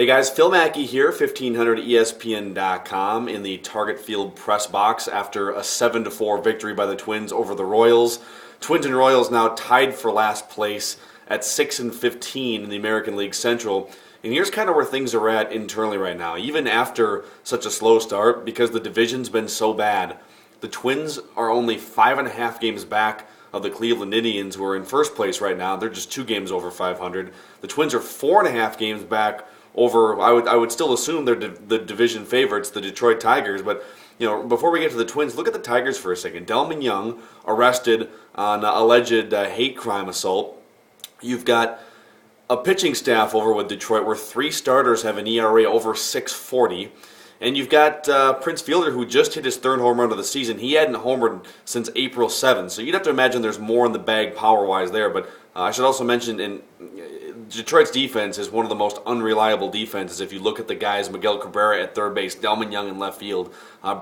Hey guys, Phil Mackey here, 1500ESPN.com in the Target Field press box after a 7-4 victory by the Twins over the Royals. Twins and Royals now tied for last place at 6-15 in the American League Central. And here's kind of where things are at internally right now, even after such a slow start, because the division's been so bad. The Twins are only 5.5 games back of the Cleveland Indians, who are in first place right now. They're just 2 games over 500. The Twins are 4.5 games back over, I would still assume they're the division favorites, the Detroit Tigers. But before we get to the Twins, look at the Tigers for a second. Delman Young arrested on alleged hate crime assault. You've got a pitching staff over with Detroit where 3 starters have an ERA over 6.40. And you've got Prince Fielder, who just hit his 3rd home run of the season. He hadn't homered since April 7th. So you'd have to imagine there's more in the bag power-wise there. But I should also mention, Detroit's defense is one of the most unreliable defenses. If you look at the guys, Miguel Cabrera at third base, Delman Young in left field,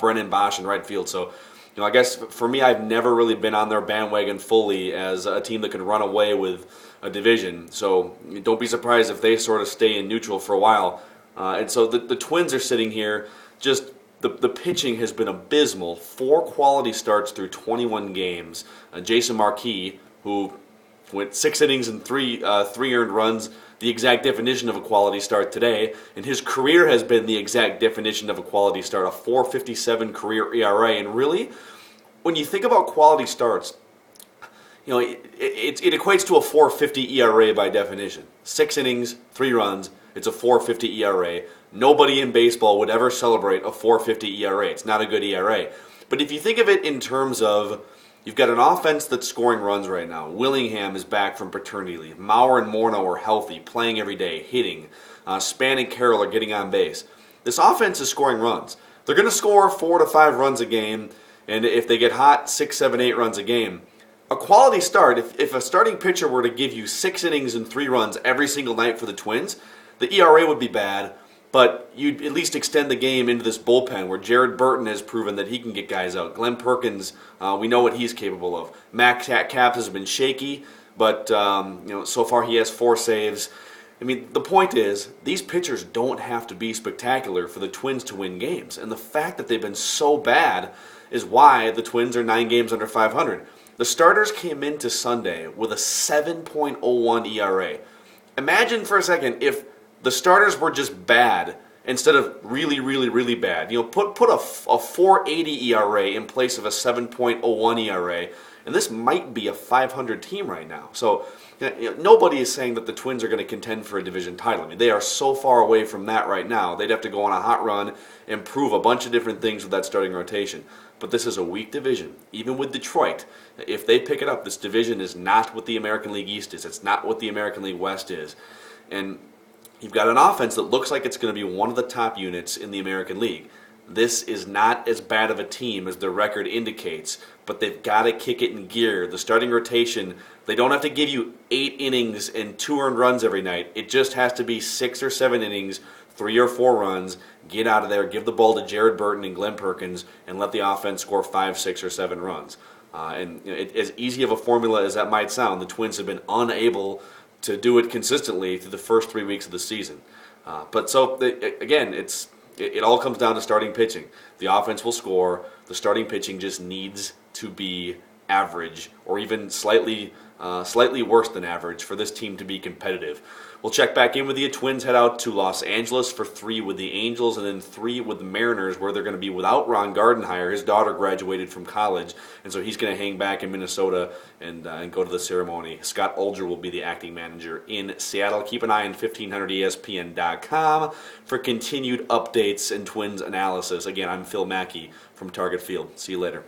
Brennan Bosch in right field. So, I guess for me, I've never really been on their bandwagon fully as a team that can run away with a division. So don't be surprised if they sort of stay in neutral for a while. And so the Twins are sitting here, just the pitching has been abysmal. 4 quality starts through 21 games. Jason Marquis, who went 6 innings and 3 earned runs, the exact definition of a quality start today, and his career has been the exact definition of a quality start, a 4.57 career ERA. And really, when you think about quality starts, it equates to a 4.50 ERA by definition. 6 innings, 3 runs, it's a 4.50 ERA. Nobody in baseball would ever celebrate a 4.50 ERA. It's not a good ERA. But if you think of it in terms of, you've got an offense that's scoring runs right now. Willingham is back from paternity leave. Mauer and Morneau are healthy, playing every day, hitting. Span and Carroll are getting on base. This offense is scoring runs. They're going to score 4 to 5 runs a game, and if they get hot, 6, 7, 8 runs a game. A quality start, if a starting pitcher were to give you 6 innings and 3 runs every single night for the Twins, the ERA would be bad, but you'd at least extend the game into this bullpen where Jared Burton has proven that he can get guys out. Glenn Perkins, we know what he's capable of. Max Capps has been shaky, but so far he has 4 saves. I mean, the point is, these pitchers don't have to be spectacular for the Twins to win games. And the fact that they've been so bad is why the Twins are 9 games under 500. The starters came into Sunday with a 7.01 ERA. Imagine for a second if the starters were just bad instead of really, really, really bad. Put a 4.80 ERA in place of a 7.01 ERA, and this might be a 500 team right now. So nobody is saying that the Twins are going to contend for a division title. I mean, they are so far away from that right now. They'd have to go on a hot run and prove a bunch of different things with that starting rotation. But this is a weak division. Even with Detroit, if they pick it up, this division is not what the American League East is. It's not what the American League West is. And you've got an offense that looks like it's going to be one of the top units in the American League. This is not as bad of a team as their record indicates, but they've got to kick it in gear. The starting rotation, they don't have to give you 8 innings and 2 earned runs every night. It just has to be 6 or 7 innings, 3 or 4 runs, get out of there, give the ball to Jared Burton and Glenn Perkins, and let the offense score 5, 6, or 7 runs. As easy of a formula as that might sound, the Twins have been unable to do it consistently through the first 3 weeks of the season. It all comes down to starting pitching. The offense will score. The starting pitching just needs to be average or even slightly worse than average for this team to be competitive. We'll check back in with you. Twins head out to Los Angeles for 3 with the Angels and then 3 with the Mariners, where they're going to be without Ron Gardenhire. His daughter graduated from college, and so he's going to hang back in Minnesota and go to the ceremony. Scott Olger will be the acting manager in Seattle. Keep an eye on 1500ESPN.com for continued updates and Twins analysis. Again, I'm Phil Mackey from Target Field. See you later.